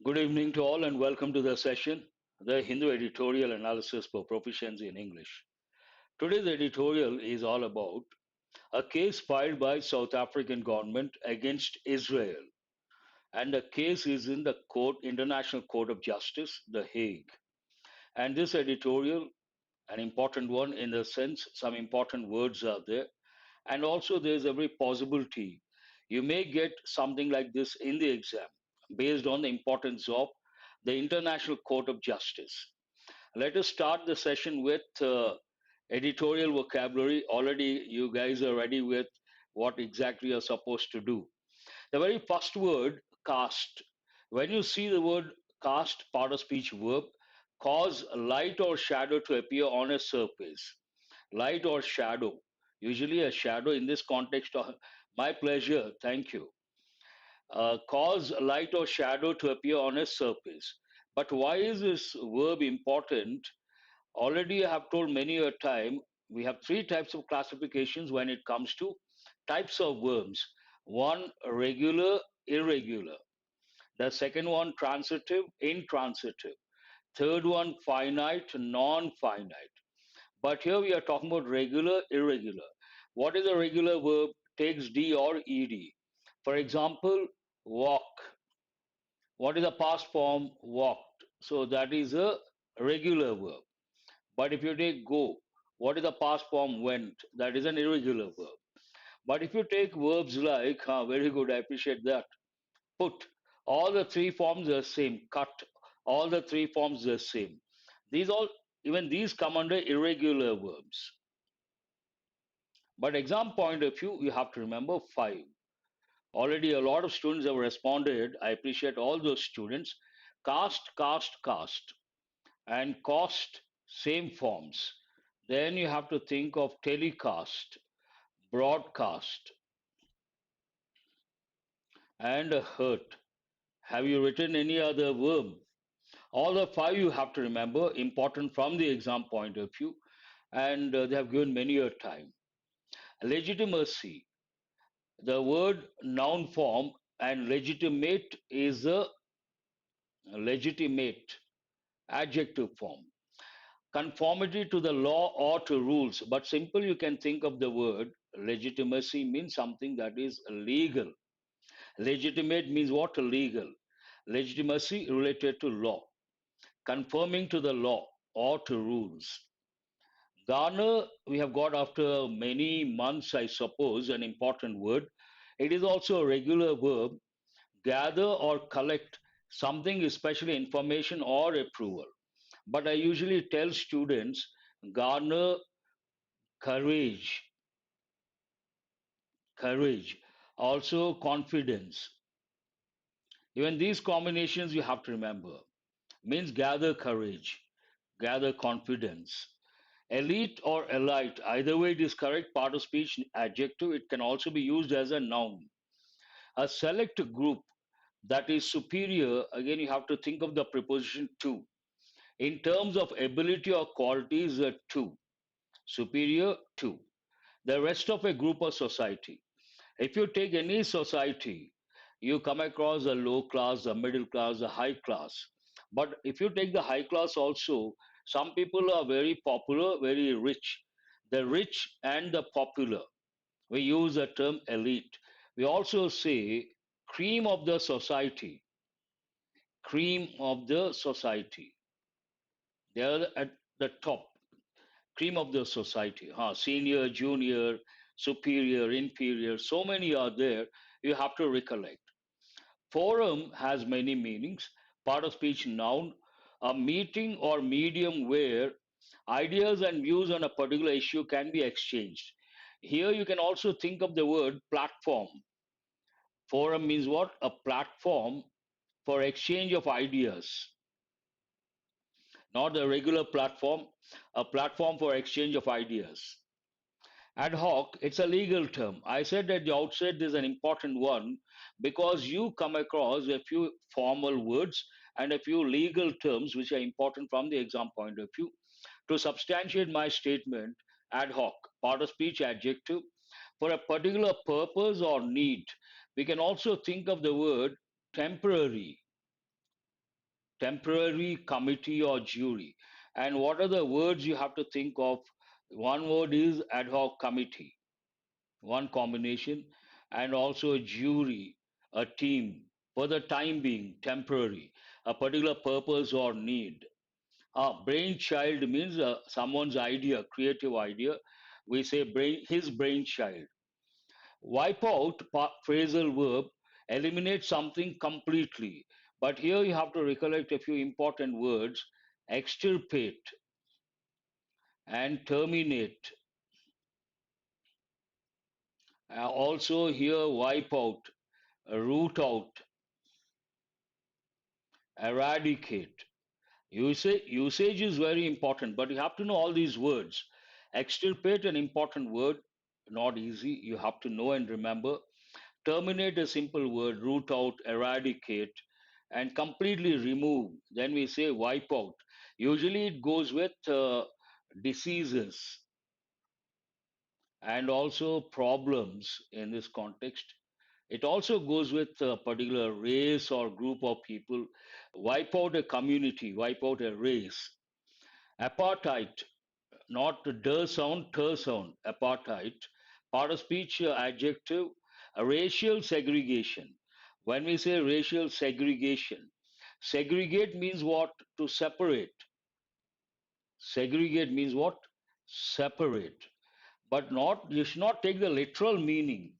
Good evening to all and welcome to the session, the Hindu Editorial Analysis for Proficiency in English. Today's editorial is all about a case filed by South African government against Israel, and the case is in the International Court of Justice, The Hague. And this editorial, an important one in the sense some important words are there, and also there's every possibility you may get something like this in the exam based on the importance of the International Court of Justice. Let us start the session with editorial vocabulary. Already, you guys are ready with what exactly you're supposed to do. The very first word, cast. When you see the word cast, part of speech verb, cause light or shadow to appear on a surface. Light or shadow. Usually, a shadow in this context, my pleasure, thank you. Cause light or shadow to appear on a surface. But why is this verb important? Already, I have told many a time, we have three types of classifications when it comes to types of verbs. One, regular, irregular. The second one, transitive, intransitive. Third one, finite, non-finite. But here we are talking about regular, irregular. What is a regular verb? Takes D or ED. For example, walk. What is the past form? Walked. So that is a regular verb. But if you take go, what is the past form? Went. That is an irregular verb. But if you take verbs like, very good, I appreciate that. Put, all the three forms are same. Cut, all the three forms are same. These all, even these come under irregular verbs. But exam point of view, you have to remember five. Already a lot of students have responded. I appreciate all those students. Cast, cast, cast. And cost, same forms. Then you have to think of telecast, broadcast, and hurt. Have you written any other verb? All the five you have to remember, important from the exam point of view, and they have given many a time. Legitimacy, the word noun form, and legitimate is a legitimate adjective form. Conformity to the law or to rules, but simple you can think of the word legitimacy means something that is legal. Legitimate means what? Legal. Legitimacy related to law, conforming to the law or to rules. Garner, we have got after many months, I suppose, an important word. It is also a regular verb, gather or collect something, especially information or approval. But I usually tell students, garner courage, courage, also confidence. Even these combinations you have to remember. Means gather courage, gather confidence. Elite or elite, either way it is correct, part of speech adjective. It can also be used as a noun. A select group that is superior, again you have to think of the preposition to. In terms of ability or qualities, to. Superior to. The rest of a group or society. If you take any society, you come across a low class, a middle class, a high class. But if you take the high class also, some people are very popular, very rich. The rich and the popular. We use the term elite. We also say cream of the society, cream of the society. They are at the top, cream of the society. Senior, junior, superior, inferior, so many are there. You have to recollect. Forum has many meanings. Part of speech noun, a meeting or medium where ideas and views on a particular issue can be exchanged. Here you can also think of the word platform. Forum means what? A platform for exchange of ideas, not a regular platform, a platform for exchange of ideas. Ad hoc, it's a legal term. I said at the outset, this is an important one because you come across a few formal words and a few legal terms which are important from the exam point of view. To substantiate my statement, ad hoc, part of speech adjective, for a particular purpose or need. We can also think of the word temporary. temporary committee or jury. And what are the words you have to think of? One word is ad hoc committee, one combination, and also a jury, a team, for the time being, temporary, a particular purpose or need. Brainchild means someone's idea, creative idea. We say his brainchild. Wipe out, phrasal verb, eliminate something completely. But here you have to recollect a few important words: extirpate and terminate. Also here, wipe out, root out, eradicate. Usage is very important, but you have to know all these words. Extirpate, an important word, not easy. You have to know and remember. Terminate, a simple word. Root out, eradicate, and completely remove. Then we say wipe out. Usually it goes with diseases and also problems in this context. It also goes with a particular race or group of people. Wipe out a community, wipe out a race. Apartheid, not the sound, ter sound, apartheid. Part of speech adjective, racial segregation. When we say racial segregation, segregate means what? To separate. Segregate means what? Separate. But not, you should not take the literal meaning.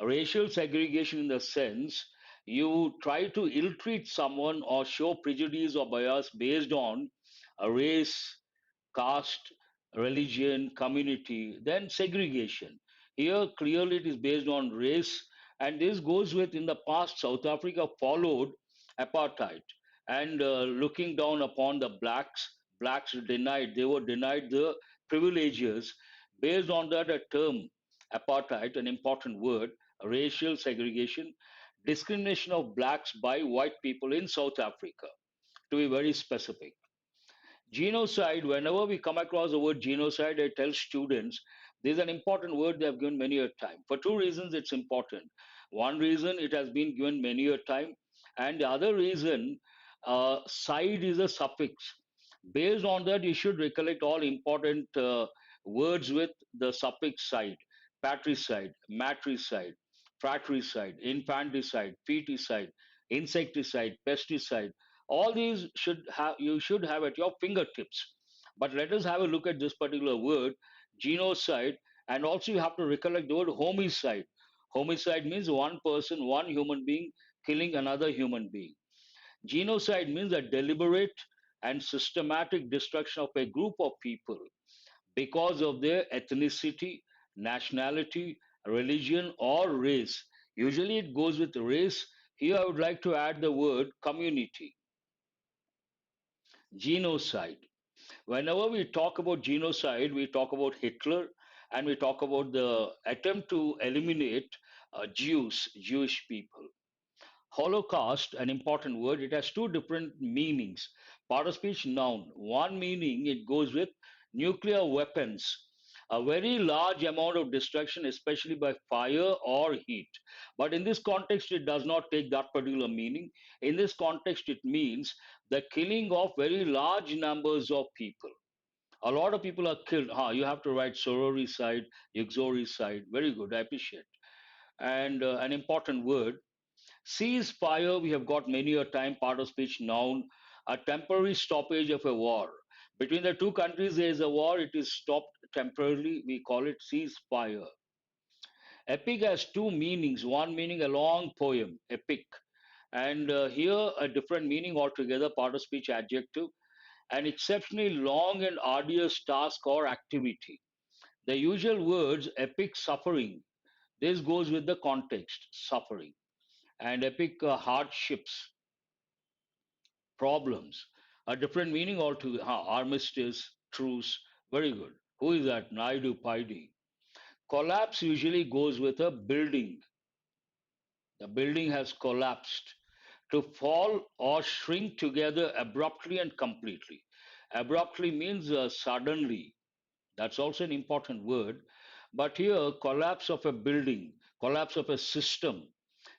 Racial segregation in the sense you try to ill-treat someone or show prejudice or bias based on a race, caste, religion, community, then segregation. Here, clearly, it is based on race, and this goes with in the past, South Africa followed apartheid and looking down upon the blacks. Blacks denied, they were denied the privileges. Based on that, a term, apartheid, an important word, racial segregation, discrimination of blacks by white people in South Africa, to be very specific. Genocide, whenever we come across the word genocide, I tell students this is an important word they have given many a time. For two reasons, it's important. One reason, it has been given many a time, and the other reason, side is a suffix. Based on that, you should recollect all important words with the suffix side: patricide, matricide, fratricide, infanticide, feticide, insecticide, pesticide. All these should have, you should have at your fingertips. But let us have a look at this particular word, genocide, and also you have to recollect the word homicide. Homicide means one person, one human being killing another human being. Genocide means a deliberate and systematic destruction of a group of people because of their ethnicity, nationality, religion, or race. Usually it goes with race. Here I would like to add the word community. Genocide. Whenever we talk about genocide, we talk about Hitler and we talk about the attempt to eliminate Jews, Jewish people. Holocaust, an important word, it has two different meanings. Part of speech noun. One meaning, it goes with nuclear weapons, a very large amount of destruction, especially by fire or heat. But in this context, it does not take that particular meaning. In this context, it means the killing of very large numbers of people. A lot of people are killed. You have to write sororicide, uxoricide. Very good, I appreciate. And an important word, ceasefire, we have got many a time, part of speech noun, a temporary stoppage of a war. Between the two countries, there is a war, it is stopped temporarily, we call it ceasefire. Epic has two meanings, one meaning a long poem, epic, and here a different meaning altogether, part of speech adjective, an exceptionally long and arduous task or activity. The usual words, epic suffering, this goes with the context, suffering, and epic hardships, problems. A different meaning altogether. Armistice, truce, very good. Who is that? Naidu Paidi. Collapse usually goes with a building. The building has collapsed. To fall or shrink together abruptly and completely. Abruptly means suddenly. That's also an important word. But here, collapse of a building, collapse of a system.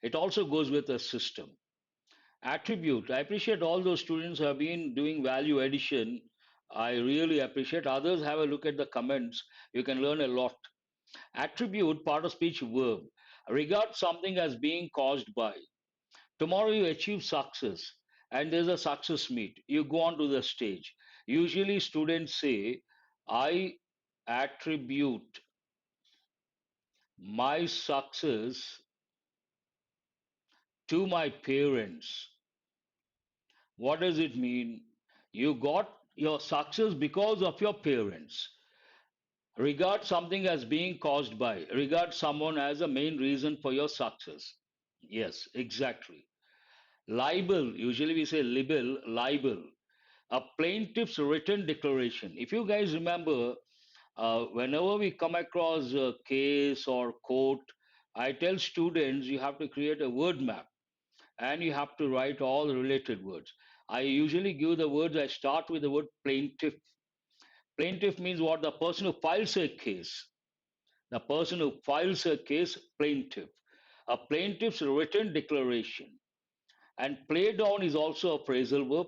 It also goes with a system. Attribute. I appreciate all those students who have been doing value addition. I really appreciate. Others have a look at the comments. You can learn a lot. Attribute, part of speech verb. Regard something as being caused by. Tomorrow you achieve success and there's a success meet. You go on to the stage. Usually students say, I attribute my success to my parents. What does it mean? You got your success because of your parents. Regard something as being caused by. Regard someone as a main reason for your success. Yes, exactly. Libel, usually we say libel, libel. A plaintiff's written declaration. If you guys remember, whenever we come across a case or court, I tell students you have to create a word map and you have to write all the related words. I usually give the words, I start with the word plaintiff. Plaintiff means what? The person who files a case. The person who files a case, plaintiff. A plaintiff's written declaration. And play down is also a phrasal verb,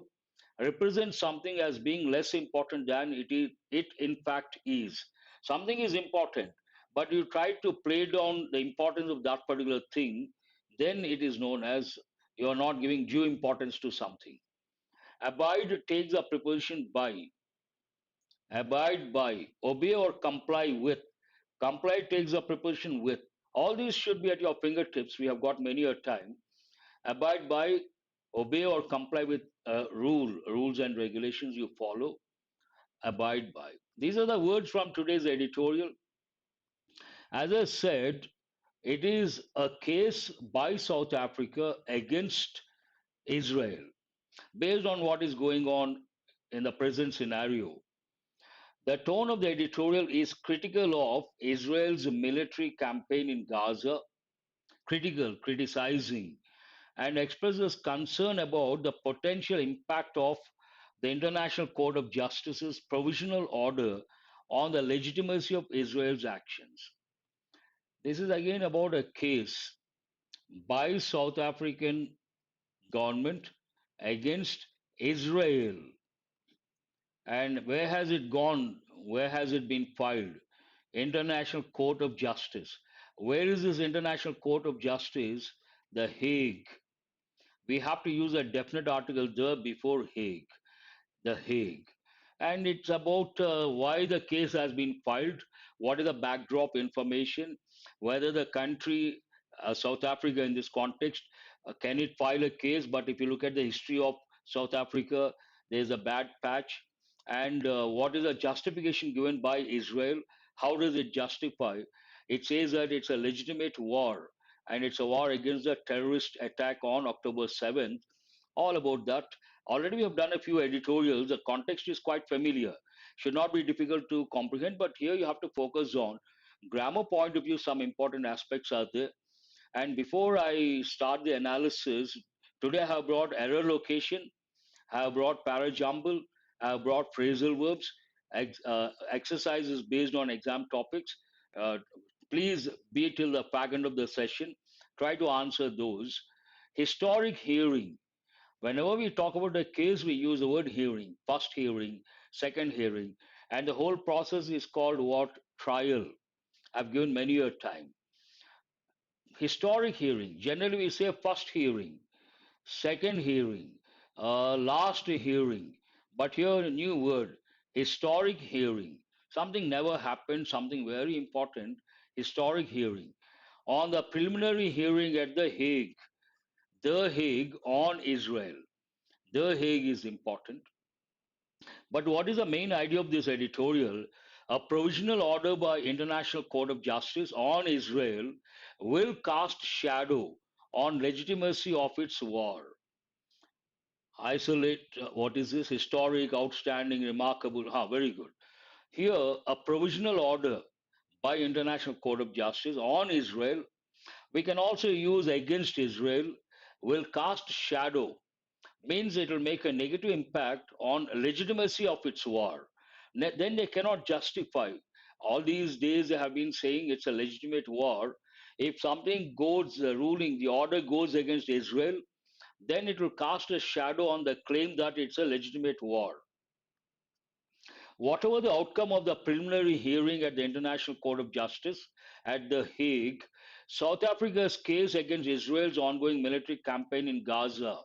represents something as being less important than it in fact is. Something is important, but you try to play down the importance of that particular thing, then it is known as you are not giving due importance to something. Abide takes a preposition by. Abide by, obey or comply with. Comply takes a preposition with. All these should be at your fingertips. We have got many a time. Abide by, obey or comply with rules and regulations you follow. Abide by. These are the words from today's editorial. As I said, it is a case by South Africa against Israel based on what is going on in the present scenario. The tone of the editorial is critical of Israel's military campaign in Gaza, criticizing, and expresses concern about the potential impact of the International Court of Justice's provisional order on the legitimacy of Israel's actions. This is again about a case by South African government against Israel. And where has it gone? Where has it been filed? International Court of Justice. Where is this International Court of Justice? The Hague. We have to use a definite article there before Hague. The Hague. And it's about why the case has been filed, what is the backdrop information, whether the country, South Africa in this context, can it file a case? But if you look at the history of South Africa, there's a bad patch. And what is the justification given by Israel? How does it justify? It says that it's a legitimate war and it's a war against the terrorist attack on October 7th, all about that. Already we have done a few editorials. The context is quite familiar. Should not be difficult to comprehend, but here you have to focus on grammar point of view. Some important aspects are there. And before I start the analysis, today I have brought error location, I have brought para-jumble, I have brought phrasal verbs, exercises based on exam topics. Uh, Please be till the fag end of the session. Try to answer those. Historic hearing. Whenever we talk about a case, we use the word hearing, first hearing, second hearing, and the whole process is called what? Trial. I've given many a time. Historic hearing, generally we say first hearing, second hearing, last hearing, but here a new word, historic hearing. Something never happened, something very important, historic hearing. On the preliminary hearing at The Hague on Israel. The Hague is important. But what is the main idea of this editorial? A provisional order by International Court of Justice on Israel will cast shadow on legitimacy of its war. Isolate what is this? Historic, outstanding, remarkable. Very good. Here, a provisional order by International Court of Justice on Israel, we can also use against Israel, will cast shadow means it will make a negative impact on legitimacy of its war. Then they cannot justify. All these days they have been saying it's a legitimate war. If something goes, the ruling, the order goes against Israel, then it will cast a shadow on the claim that it's a legitimate war. Whatever the outcome of the preliminary hearing at the International Court of Justice at The Hague, South Africa's case against Israel's ongoing military campaign in Gaza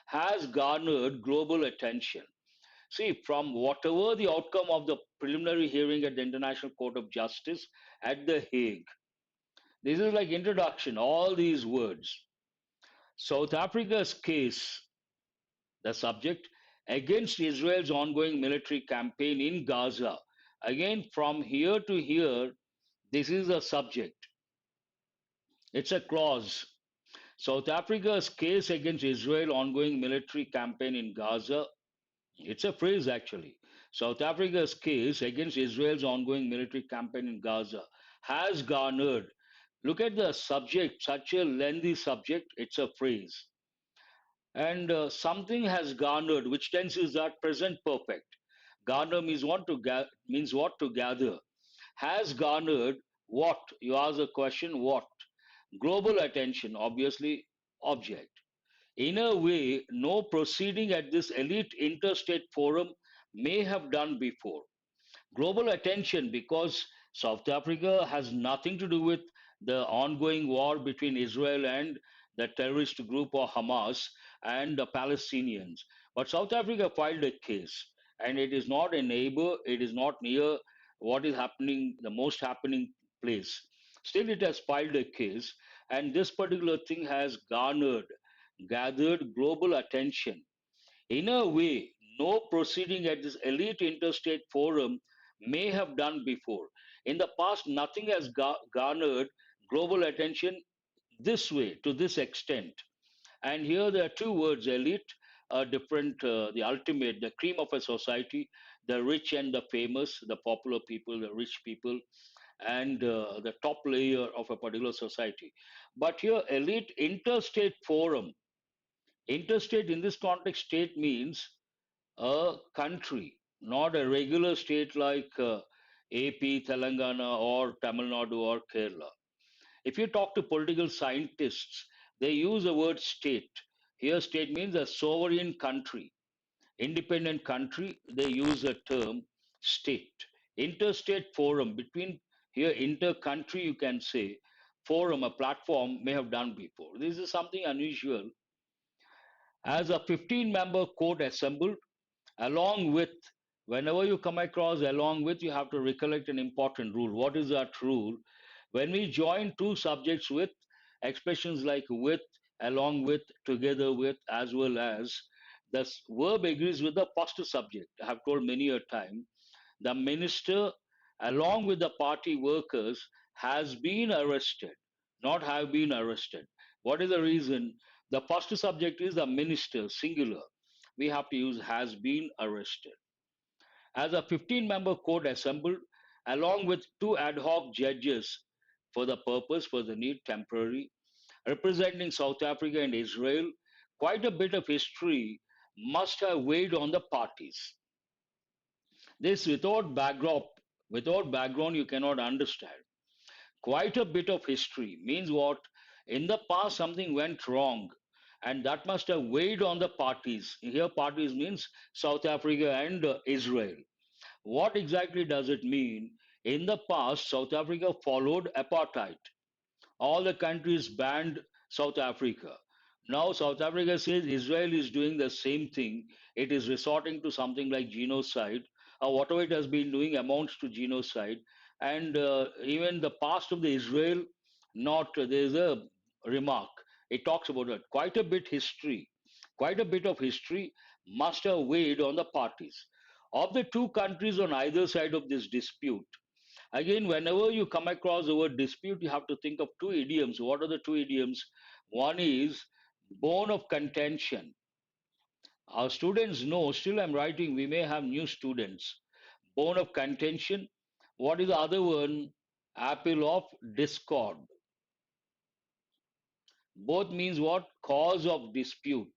has garnered global attention. See, from whatever the outcome of the preliminary hearing at the International Court of Justice at The Hague, this is like introduction, all these words. South Africa's case, the subject, against Israel's ongoing military campaign in Gaza. Again, from here to here, this is a subject. It's a clause. South Africa's case against Israel ongoing military campaign in Gaza. It's a phrase actually. South Africa's case against Israel's ongoing military campaign in Gaza has garnered. Look at the subject, such a lengthy subject, it's a phrase. And something has garnered, which tense is that present perfect. Garner means what to gather. Has garnered what? You ask the question what? Global attention, obviously object. In a way, no proceeding at this elite interstate forum may have done before. Global attention because South Africa has nothing to do with the ongoing war between Israel and the terrorist group or Hamas and the Palestinians. But South Africa filed a case, and it is not a neighbor, it is not near what is happening, the most happening place. Still, it has filed a case, and this particular thing has gathered global attention in a way, no proceeding at this elite interstate forum may have done before. In the past, nothing has garnered global attention this way, to this extent. And here there are two words elite, different, the ultimate, the cream of a society, the rich and the famous, the popular people, the rich people, and the top layer of a particular society. But here, elite interstate forum. Interstate in this context, state means a country, not a regular state like AP, Telangana, or Tamil Nadu or Kerala. If you talk to political scientists, they use the word state. Here, state means a sovereign country, independent country. They use the term state. Interstate forum, between here, inter-country, you can say, forum, a platform, may have done before. This is something unusual. As a 15-member court assembled, along with, whenever you come across along with, you have to recollect an important rule. What is that rule? When we join two subjects with, expressions like with, along with, together with, as well as, the verb agrees with the first subject. I have told many a time, the minister along with the party workers has been arrested, not have been arrested. What is the reason? The first subject is the minister, singular. We have to use has been arrested. As a 15-member court assembled, along with two ad hoc judges for the purpose, for the need, temporary, representing South Africa and Israel, quite a bit of history must have weighed on the parties. This without background, you cannot understand. Quite a bit of history means what? In the past, something went wrong, and that must have weighed on the parties. Here, parties means South Africa and Israel. What exactly does it mean? In the past, South Africa followed apartheid. All the countries banned South Africa. Now, South Africa says Israel is doing the same thing. It is resorting to something like genocide, or whatever it has been doing amounts to genocide. And even the past of the Israel, not there is a remark. It talks about it. Quite a bit of history must have weighed on the parties. Of the two countries on either side of this dispute, again, whenever you come across the word dispute, you have to think of two idioms. What are the two idioms? One is bone of contention. Our students know, still I'm writing, we may have new students. Bone of contention. What is the other one? Apple of discord. Both means what? Cause of dispute.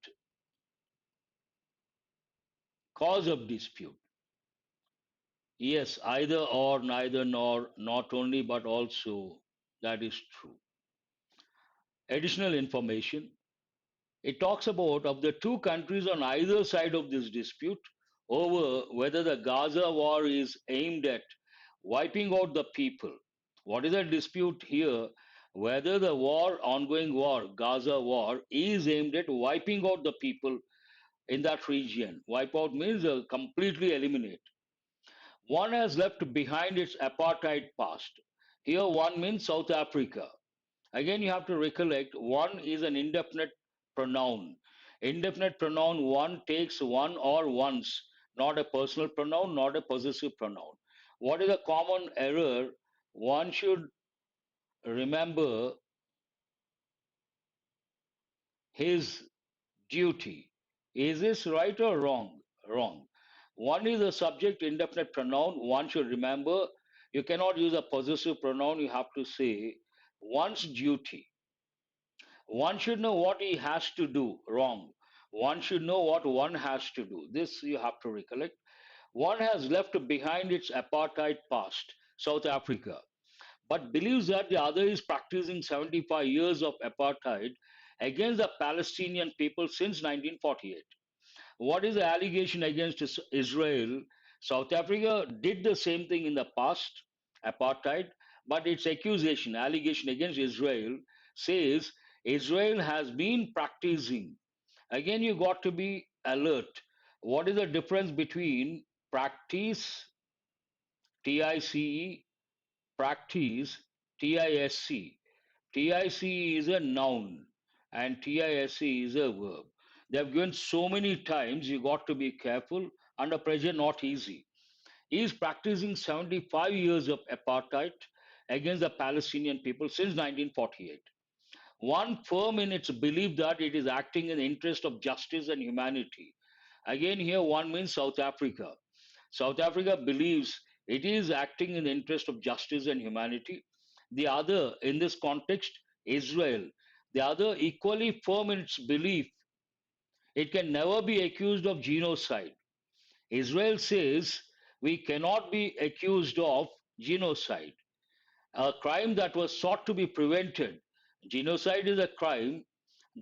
Cause of dispute. Yes, either or, neither nor, not only but also. That is true. Additional information. It talks about of the two countries on either side of this dispute over whether the Gaza war is aimed at wiping out the people. What is the dispute here? Whether the ongoing war, Gaza war, is aimed at wiping out the people in that region. Wipe out means completely eliminate. One has left behind its apartheid past. Here, one means South Africa. Again, you have to recollect one is an indefinite pronoun. Indefinite pronoun one takes one or ones, not a personal pronoun, not a possessive pronoun. What is a common error? One should remember his duty. Is this right or wrong? Wrong. One is a subject indefinite pronoun. One should remember you cannot use a possessive pronoun. You have to say one's duty. One should know what he has to do. Wrong. One should know what one has to do. This you have to recollect. One has left behind its apartheid past, South Africa, but believes that the other is practicing 75 years of apartheid against the Palestinian people since 1948. What is the allegation against Israel? South Africa did the same thing in the past, apartheid, but its allegation against Israel says Israel has been practicing. Again, you got to be alert. What is the difference between practice, TICE, practice, TISC? TIC is a noun and TISC is a verb. They have given so many times, you got to be careful. Under pressure, not easy. He is practicing 75 years of apartheid against the Palestinian people since 1948. One firm in its belief that it is acting in the interest of justice and humanity. Again, here one means South Africa. South Africa believes it is acting in the interest of justice and humanity. The other, in this context, Israel, the other equally firm in its belief it can never be accused of genocide. Israel says we cannot be accused of genocide, a crime that was sought to be prevented. Genocide is a crime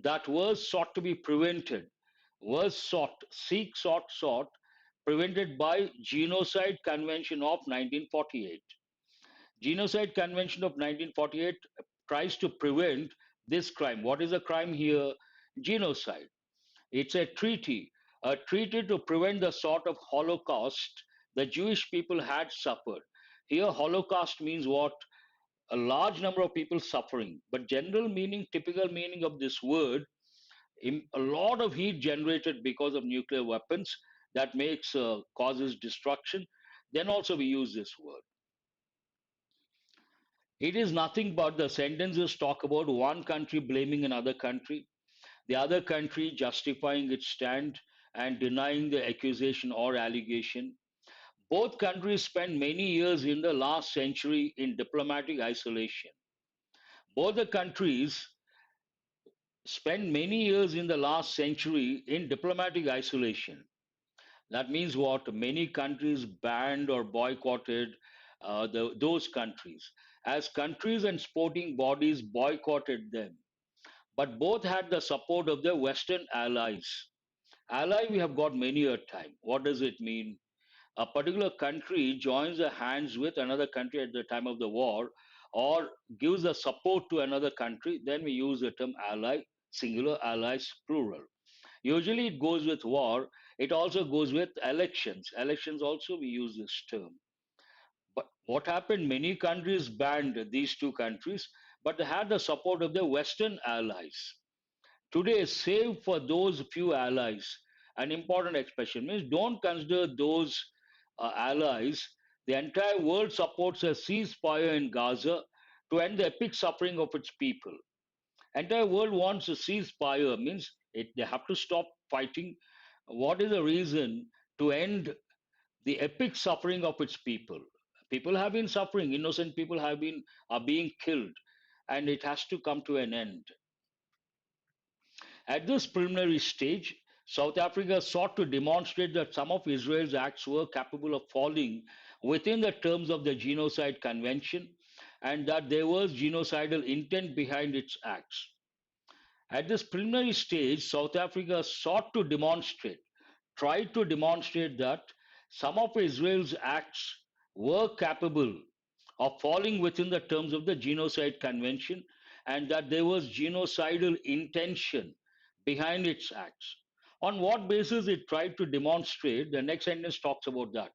that was sought to be prevented, was sought, seek, sought, prevented by Genocide Convention of 1948. Genocide Convention of 1948 tries to prevent this crime. What is the crime here? Genocide. It's a treaty to prevent the sort of Holocaust the Jewish people had suffered. Here, Holocaust means what? A large number of people suffering. But general meaning, typical meaning of this word, a lot of heat generated because of nuclear weapons that makes causes destruction. Then also we use this word. It is nothing but the sentences talk about one country blaming another country, the other country justifying its stand and denying the accusation or allegation. Both countries spent many years in the last century in diplomatic isolation. Both the countries spent many years in the last century in diplomatic isolation. That means what? Many countries banned or boycotted those countries. As countries and sporting bodies boycotted them, but both had the support of their Western allies. Ally, we have got many a time. What does it mean? A particular country joins the hands with another country at the time of the war or gives the support to another country, then we use the term ally, singular, allies, plural. Usually it goes with war. It also goes with elections. Elections also we use this term. But what happened? Many countries banned these two countries, but they had the support of their Western allies. Today, save for those few allies, an important expression means don't consider those allies. The entire world supports a ceasefire in Gaza to end the epic suffering of its people. Entire world wants a ceasefire means they have to stop fighting. What is the reason to end the epic suffering of its people? People have been suffering. Innocent people are being killed, and it has to come to an end. At this preliminary stage, South Africa sought to demonstrate that some of Israel's acts were capable of falling within the terms of the Genocide Convention and that there was genocidal intent behind its acts. At this preliminary stage, South Africa sought to demonstrate, tried to demonstrate that some of Israel's acts were capable of falling within the terms of the Genocide Convention and that there was genocidal intention behind its acts. On what basis it tried to demonstrate, the next sentence talks about that.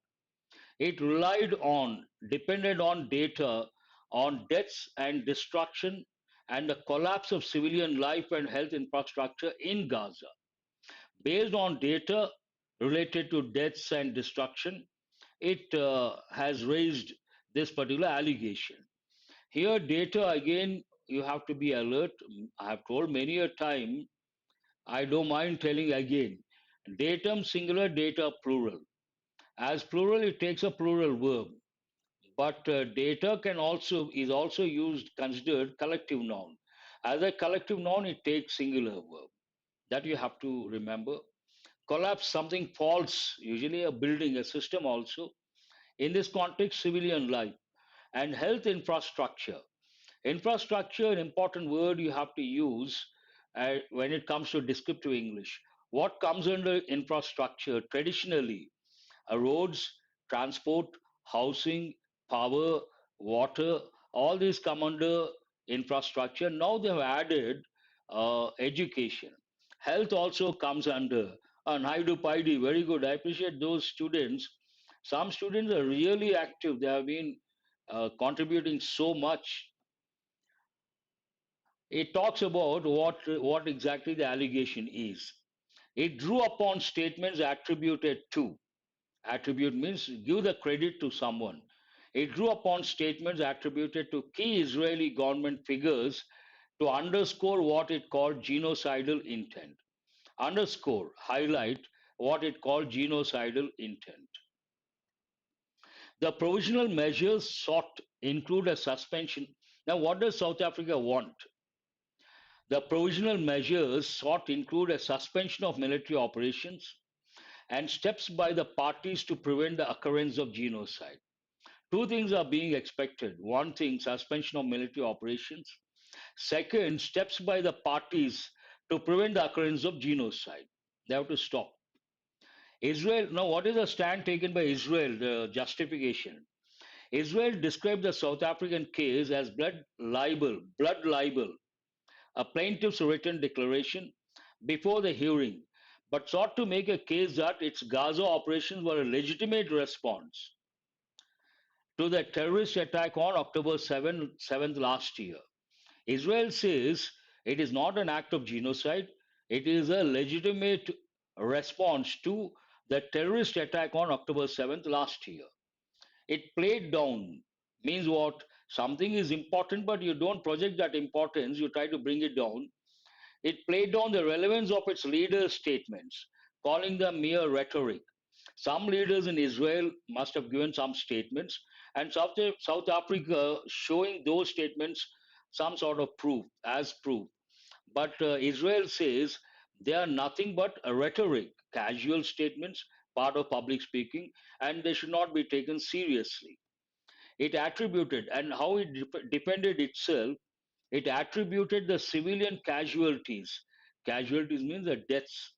It relied on, depended on data on deaths and destruction and the collapse of civilian life and health infrastructure in Gaza. Based on data related to deaths and destruction, it has raised this particular allegation. Here, data again, you have to be alert. I have told many a time, I don't mind telling again. Datum singular, data plural. As plural, it takes a plural verb, but data can also is also used considered collective noun. As a collective noun, it takes singular verb. That you have to remember. Collapse, something false, usually a building, a system also. In this context, civilian life and health infrastructure. Infrastructure, an important word you have to use when it comes to descriptive English. What comes under infrastructure traditionally? Roads, transport, housing, power, water, all these come under infrastructure. Now they have added education. Health also comes under. And Haidu Paidi, very good. I appreciate those students. Some students are really active. They have been contributing so much. It talks about what exactly the allegation is. It drew upon statements attributed to. Attribute means give the credit to someone. It drew upon statements attributed to key Israeli government figures to underscore what it called genocidal intent. Underscore, highlight what it called genocidal intent. The provisional measures sought include a suspension. Now, what does South Africa want? The provisional measures sought include a suspension of military operations and steps by the parties to prevent the occurrence of genocide. Two things are being expected. One thing, suspension of military operations. Second, steps by the parties to prevent the occurrence of genocide. They have to stop. Israel, now what is the stand taken by Israel, the justification? Israel described the South African case as blood libel, a plaintiff's written declaration before the hearing, but sought to make a case that its Gaza operations were a legitimate response to the terrorist attack on October 7th last year. Israel says it is not an act of genocide, it is a legitimate response to the terrorist attack on October 7th last year. It played down means what? Something is important, but you don't project that importance, you try to bring it down. It played down the relevance of its leaders' statements, calling them mere rhetoric. Some leaders in Israel must have given some statements, and South Africa showing those statements some sort of proof, as proof. But Israel says they are nothing but a rhetoric, casual statements, part of public speaking, and they should not be taken seriously. It attributed, and how it defended itself, it attributed the civilian casualties. Casualties means the deaths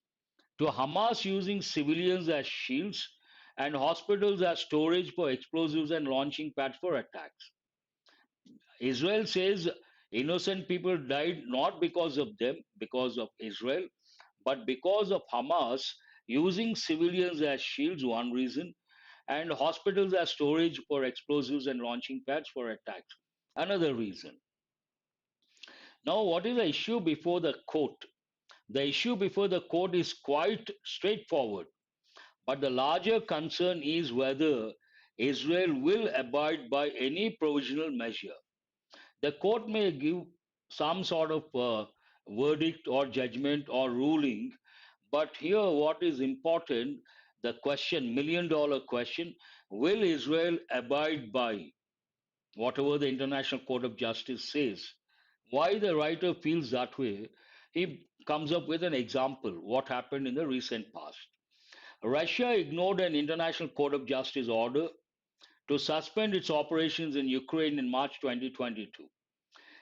to Hamas using civilians as shields and hospitals as storage for explosives and launching pads for attacks. Israel says innocent people died not because of them, because of Israel, but because of Hamas using civilians as shields, one reason, and hospitals as storage for explosives and launching pads for attacks, another reason. Now, what is the issue before the court? The issue before the court is quite straightforward. But the larger concern is whether Israel will abide by any provisional measure. The court may give some sort of verdict or judgment or ruling, but here what is important, the question, $1 million question, will Israel abide by whatever the International Court of Justice says? Why the writer feels that way? He comes up with an example, what happened in the recent past. Russia ignored an International Court of Justice order to suspend its operations in Ukraine in March 2022.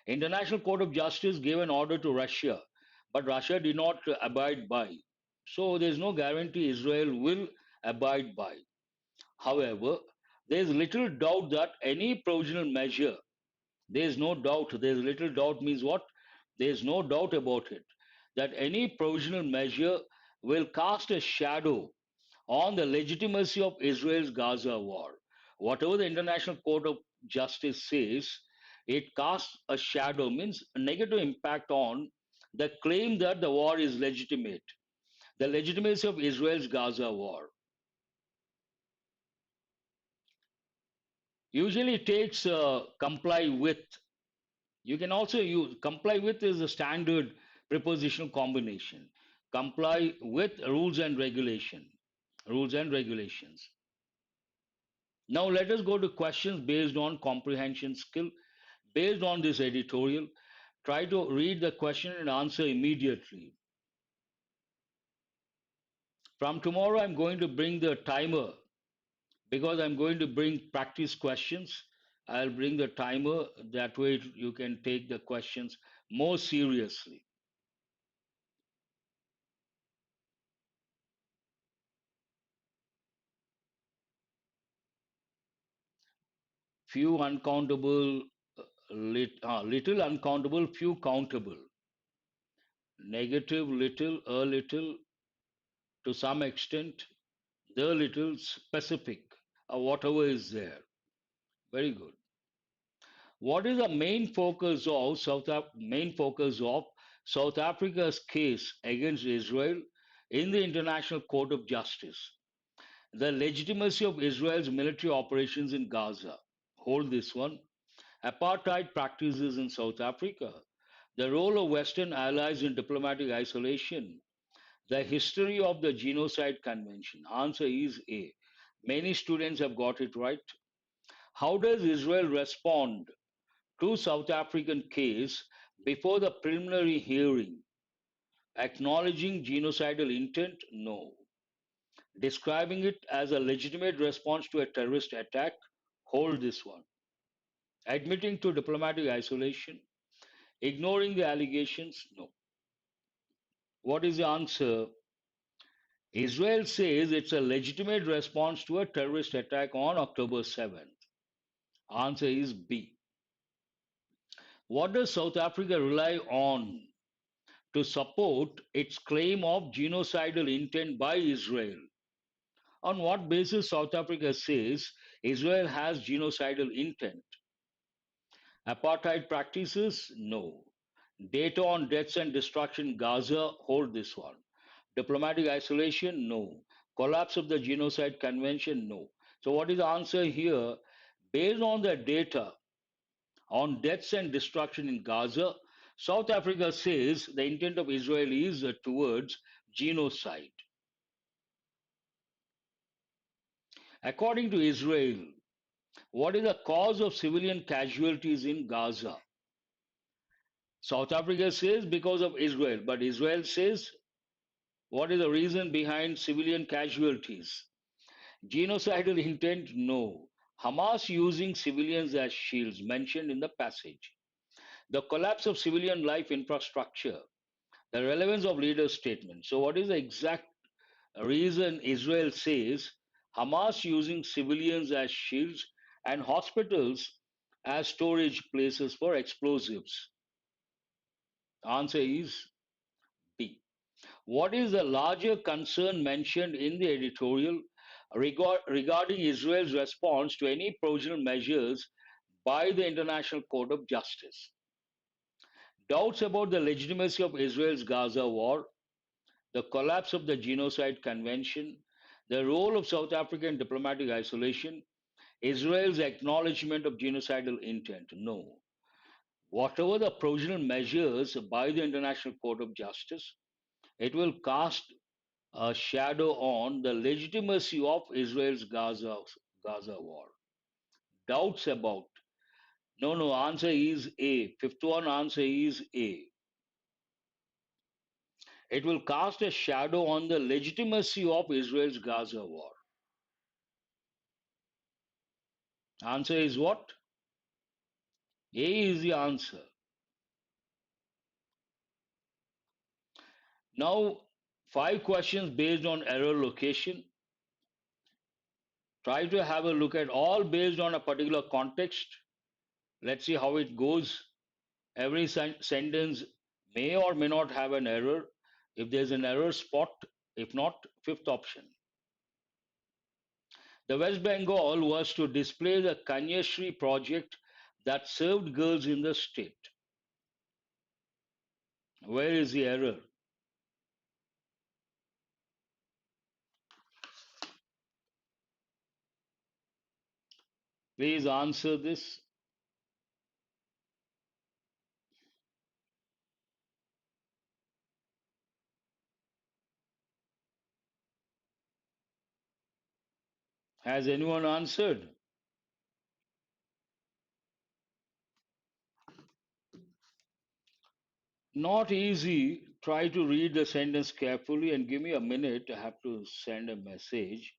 International Court of Justice gave an order to Russia but Russia did not abide by. So there's no guarantee Israel will abide by. However, there's little doubt that any provisional measure, there's no doubt, there's little doubt means what? There's no doubt about it, that any provisional measure will cast a shadow on the legitimacy of Israel's Gaza war. Whatever the International Court of Justice says, it casts a shadow, means a negative impact on the claim that the war is legitimate, the legitimacy of Israel's Gaza war. Usually it takes comply with. You can also use comply with is a standard prepositional combination. Comply with rules and regulation. Rules and regulations. Now let us go to questions based on comprehension skill. Based on this editorial, try to read the question and answer immediately. From tomorrow, I'm going to bring the timer because I'm going to bring practice questions. I'll bring the timer. That way, you can take the questions more seriously. Few uncountable, little uncountable, few countable. Negative, little, a little, to some extent, the little, specific, whatever is there. Very good. What is the main focus of South Africa's case against Israel in the International Court of Justice? The legitimacy of Israel's military operations in Gaza. Hold this one. Apartheid practices in South Africa. The role of Western allies in diplomatic isolation. The history of the Genocide Convention. Answer is A. Many students have got it right. How does Israel respond to South African case before the preliminary hearing? Acknowledging genocidal intent? No. Describing it as a legitimate response to a terrorist attack? Hold this one. Admitting to diplomatic isolation? Ignoring the allegations? No. What is the answer? Israel says it's a legitimate response to a terrorist attack on October 7th. Answer is B. What does South Africa rely on to support its claim of genocidal intent by Israel? On what basis South Africa says Israel has genocidal intent? Apartheid practices? No. Data on deaths and destruction in Gaza? Hold this one. Diplomatic isolation? No. Collapse of the Genocide Convention? No. So, what is the answer here? Based on the data on deaths and destruction in Gaza, South Africa says the intent of Israel is towards genocide. According to Israel, what is the cause of civilian casualties in Gaza? South Africa says because of Israel, but Israel says what is the reason behind civilian casualties? Genocidal intent? No. Hamas using civilians as shields mentioned in the passage. The collapse of civilian life infrastructure. The relevance of leaders' statement. So, what is the exact reason Israel says Hamas using civilians as shields and hospitals as storage places for explosives? Answer is B. What is the larger concern mentioned in the editorial regarding Israel's response to any provisional measures by the International Court of Justice? Doubts about the legitimacy of Israel's Gaza war, the collapse of the Genocide Convention, the role of South African diplomatic isolation, Israel's acknowledgement of genocidal intent. No. Whatever the provisional measures by the International Court of Justice, it will cast a shadow on the legitimacy of Israel's Gaza war. Doubts about. No, no, answer is A. Fifth one answer is A. It will cast a shadow on the legitimacy of Israel's Gaza war. Answer is what? A is the answer. Now, 5 questions based on error location. Try to have a look at all based on a particular context. Let's see how it goes. Every sentence may or may not have an error. If there's an error, spot. If not, fifth option. The West Bengal was to display the Kanyashree project that served girls in the state. Where is the error? Please answer this. Has anyone answered? Not easy. Try to read the sentence carefully and give me a minute. I have to send a message.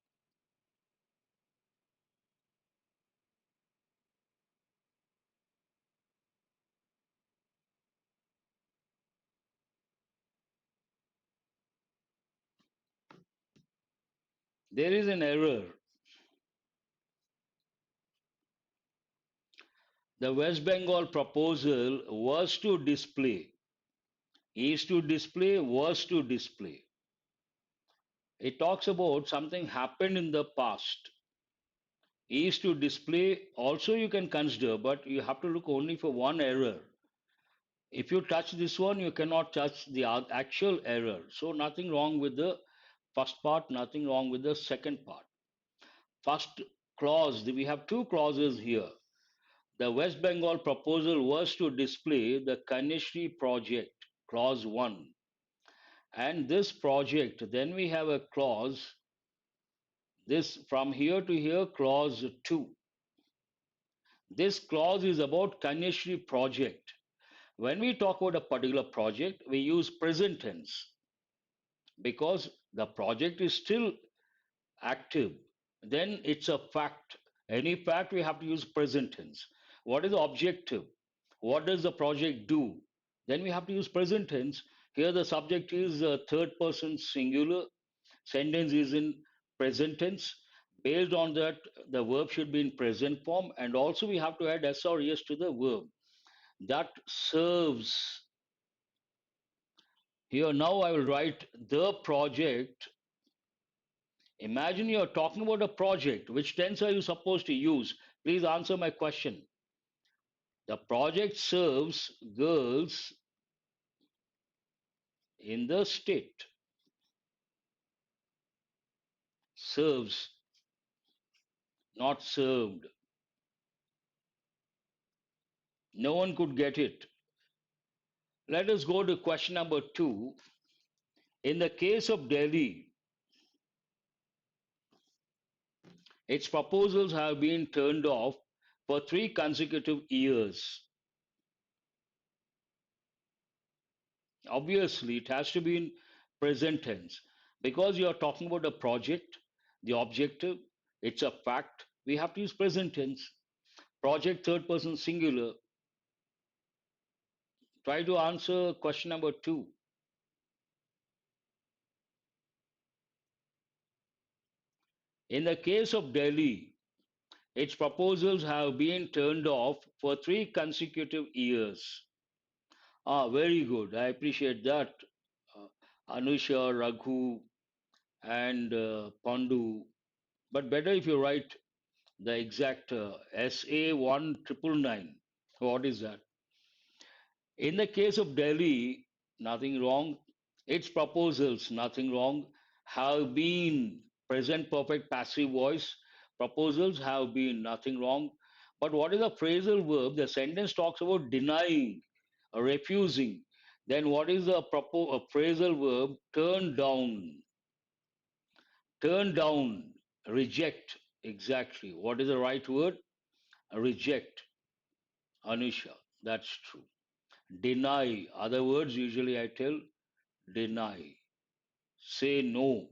There is an error. The West Bengal proposal was to display, is to display, was to display. It talks about something happened in the past. Is to display, also you can consider, but you have to look only for one error. If you touch this one, you cannot touch the actual error. So nothing wrong with the first part, nothing wrong with the second part. First clause, we have two clauses here. The West Bengal proposal was to display the Kanyashree project, clause 1. And this project, then we have a clause, this from here to here, clause 2. This clause is about Kanyashree project. When we talk about a particular project, we use present tense because the project is still active. Then it's a fact. Any fact, we have to use present tense. What is the objective? What does the project do? Then we have to use present tense. Here the subject is third person singular. Sentence is in present tense. Based on that, the verb should be in present form. And also we have to add s or es to the verb. That serves. Here now I will write the project. Imagine you're talking about a project. Which tense are you supposed to use? Please answer my question. The project serves girls in the state. Serves, not served. No one could get it. Let us go to question number 2. In the case of Delhi, its proposals have been turned off for 3 consecutive years. Obviously, it has to be in present tense because you are talking about a project, the objective, it's a fact. We have to use present tense. Project, third person singular. Try to answer question number 2. In the case of Delhi, its proposals have been turned off for 3 consecutive years. Very good. I appreciate that. Uh, Anusha, Raghu, and Pandu. But better if you write the exact SA1999. What is that? In the case of Delhi, nothing wrong. Its proposals, nothing wrong, have been present perfect passive voice. Proposals have been, nothing wrong. But what is a phrasal verb? The sentence talks about denying, refusing. Then what is the phrasal verb? Turn down. Turn down, reject. Exactly. What is the right word? Reject. Anusha. That's true. Deny. Other words, usually I tell deny. Say no.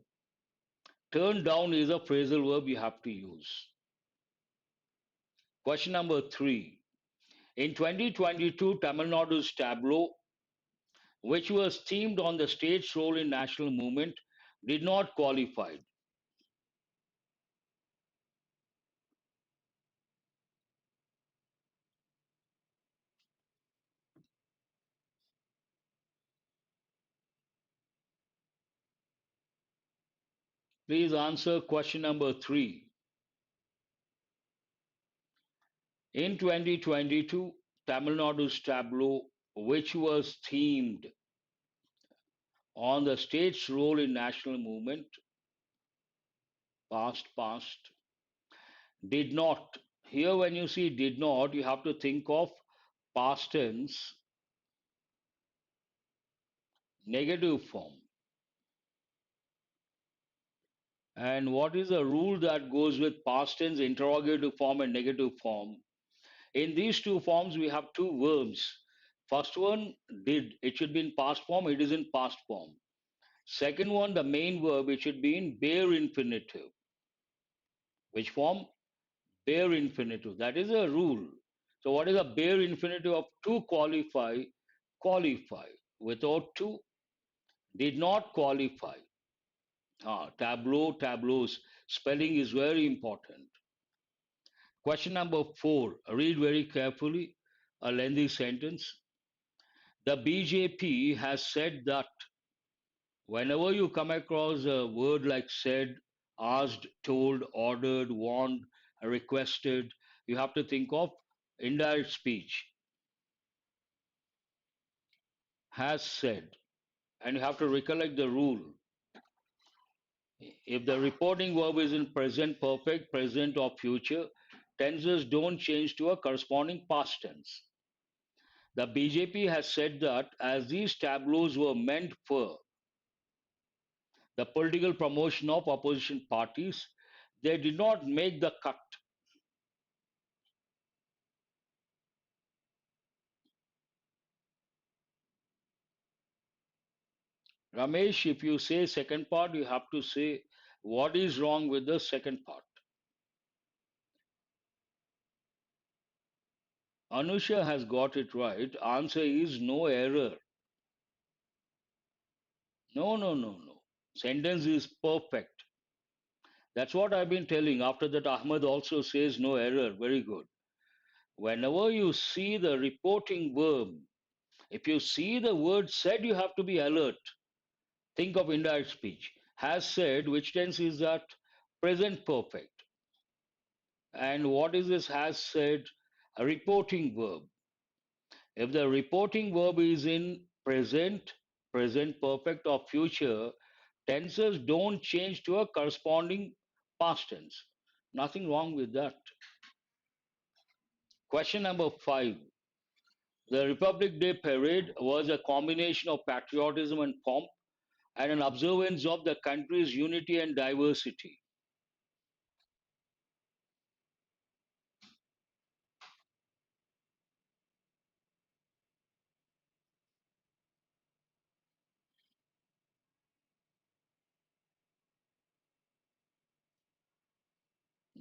Turn down is a phrasal verb you have to use. Question number 3. In 2022, Tamil Nadu's tableau, which was themed on the state's role in national movement, did not qualify. Please answer question number 3. In 2022, Tamil Nadu's tableau, which was themed on the state's role in national movement, past, did not. Here, when you see did not, you have to think of past tense, negative form. And what is the rule that goes with past tense, interrogative form, and negative form? In these two forms, we have two verbs. First one, did. It should be in past form. It is in past form. Second one, the main verb, it should be in bare infinitive. Which form? Bare infinitive. That is a rule. So what is a bare infinitive of to qualify? Qualify. Without to, did not qualify. Tableau, tableaus. Spelling is very important. Question number 4. Read very carefully. A lengthy sentence. The BJP has said that whenever you come across a word like said, asked, told, ordered, warned, requested, you have to think of indirect speech. Has said. And you have to recollect the rule. If the reporting verb is in present perfect, present, or future, tenses don't change to a corresponding past tense. The BJP has said that as these tableaus were meant for the political promotion of opposition parties, they did not make the cut. Ramesh, if you say second part, you have to say what is wrong with the second part. Anusha has got it right. Answer is no error. No. Sentence is perfect. That's what I've been telling. After that, Ahmed also says no error. Very good. Whenever you see the reporting verb, if you see the word said, you have to be alert. Think of indirect speech. Has said, which tense is that? Present perfect. And what is this has said? A reporting verb. If the reporting verb is in present, present perfect, or future, tenses don't change to a corresponding past tense. Nothing wrong with that. Question number 5. The Republic Day parade was a combination of patriotism and pomp and an observance of the country's unity and diversity.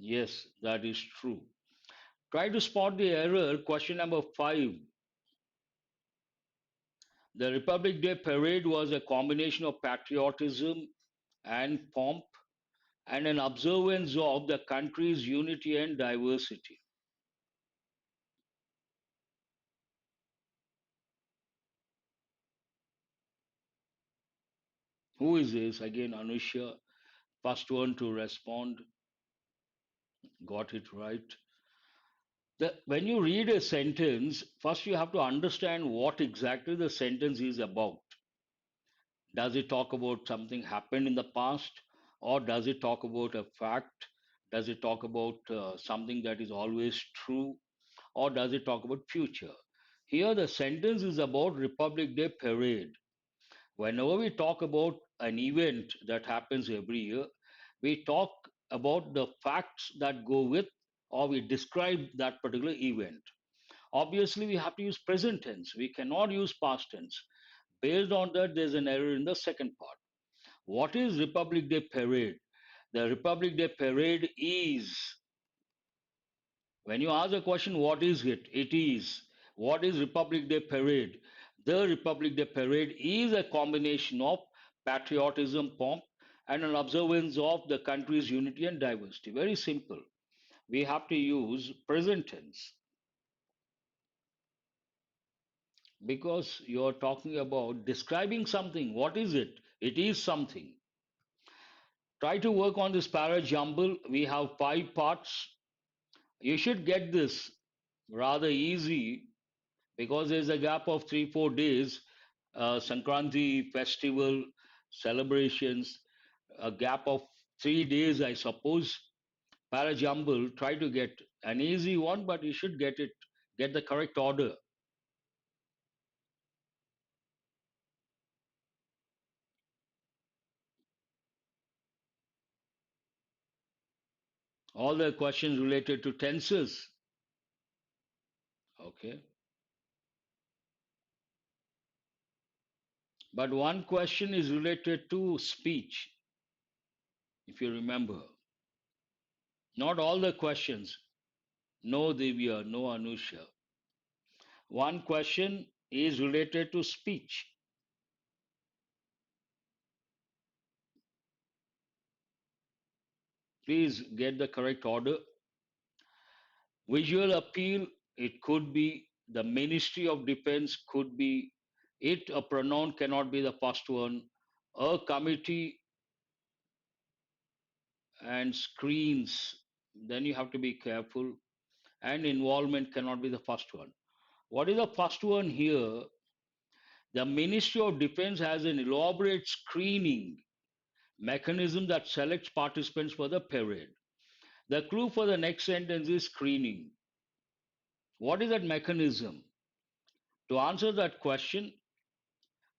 Yes, that is true. Try to spot the error. Question number 5. The Republic Day parade was a combination of patriotism and pomp and an observance of the country's unity and diversity. Who is this? Again, Anusha, first one to respond. Got it right. When you read a sentence, first you have to understand what exactly the sentence is about. Does it talk about something happened in the past, or does it talk about a fact? Does it talk about something that is always true, or does it talk about future? Here, the sentence is about Republic Day parade. Whenever we talk about an event that happens every year, we talk about the facts that go with, or we describe that particular event. Obviously, we have to use present tense. We cannot use past tense. Based on that, there's an error in the second part. What is Republic Day parade? The Republic Day parade is, when you ask a question, what is it? It is. What is Republic Day parade? The Republic Day parade is a combination of patriotism, pomp, and an observance of the country's unity and diversity. Very simple. We have to use present tense because you're talking about describing something. What is it? It is something. Try to work on this para jumble. We have 5 parts. You should get this rather easy because there's a gap of 3 4 days. Sankranti festival celebrations, a gap of 3 days, I suppose. Para jumble, try to get an easy one, but you should get it, get the correct order. All the questions related to tenses. Okay. But one question is related to speech, if you remember. Not all the questions. No Divya, no Anusha. One question is related to speech. Please get the correct order. Visual appeal, it could be the Ministry of Defense, could be it, a pronoun cannot be the first one. A committee and screens, then you have to be careful. And involvement cannot be the first one. What is the first one here? The Ministry of Defense has an elaborate screening mechanism that selects participants for the parade. The clue for the next sentence is screening. What is that mechanism? To answer that question,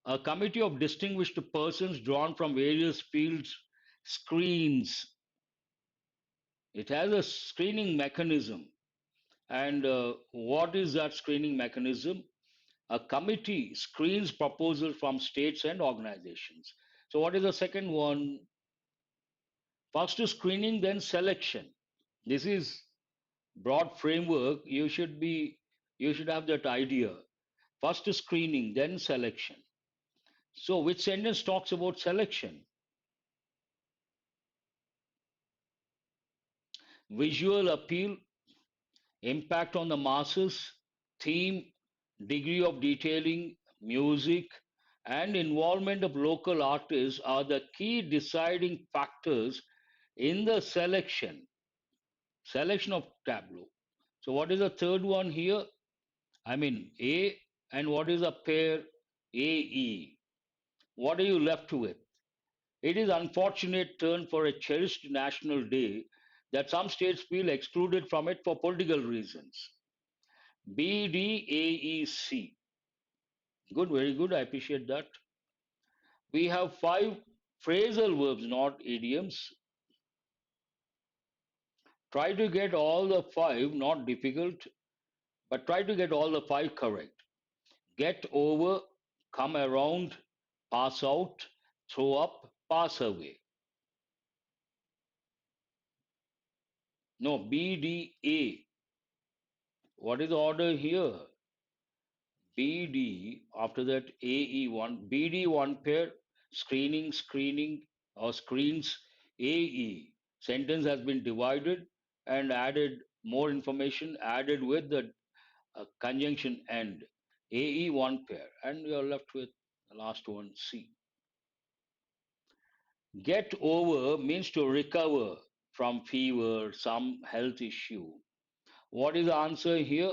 a committee of distinguished persons drawn from various fields screens. It has a screening mechanism. And what is that screening mechanism? A committee screens proposals from states and organizations. So, what is the second one? First is screening, then selection. This is broad framework. You should have that idea. First is screening, then selection. So, which sentence talks about selection? Visual appeal, impact on the masses, theme, degree of detailing, music, and involvement of local artists are the key deciding factors in the selection of tableau. So, what is the third one here? I mean, A, and what is a pair AE? What are you left with? It is unfortunate turn for a cherished national day that some states feel excluded from it for political reasons. BDAEC. Good, very good. I appreciate that. We have 5 phrasal verbs, not idioms. Try to get all the 5, not difficult, but try to get all the 5 correct. Get over, come around, pass out, throw up, pass away. No, BDA. What is the order here? BD, after that AE1, BD one pair, screening or screens, AE. Sentence has been divided and added more information added with the conjunction end. AE one pair, and you're left with the last one, C. Get over means to recover from fever, some health issue. What is the answer here?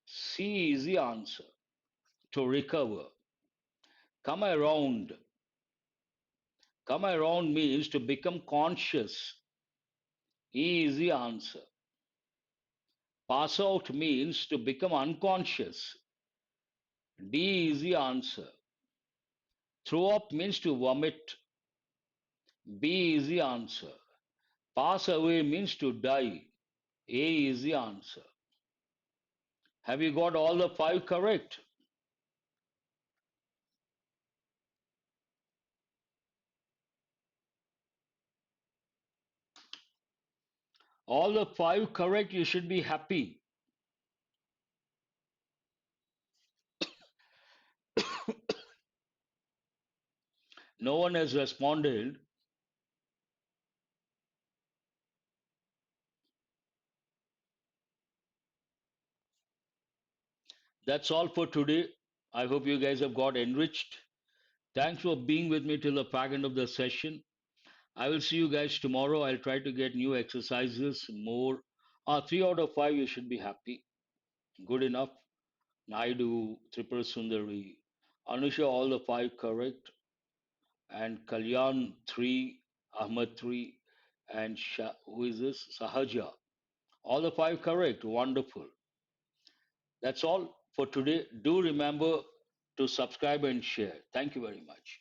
C is the answer. To recover. Come around. Come around means to become conscious. E is the answer. Pass out means to become unconscious. D is the answer. Throw up means to vomit. B is the answer. Pass away means to die. A is the answer. Have you got all the 5 correct? All the 5 correct, you should be happy. No one has responded. That's all for today. I hope you guys have got enriched. Thanks for being with me till the back end of the session. I will see you guys tomorrow. I'll try to get new exercises, more. 3 out of 5, you should be happy. Good enough. Naidu, Tripura Sundari, Anusha, all the 5 correct. And Kalyan, 3, Ahmad, 3, and who is this? Sahaja. All the 5 correct. Wonderful. That's all for today. Do remember to subscribe and share. Thank you very much.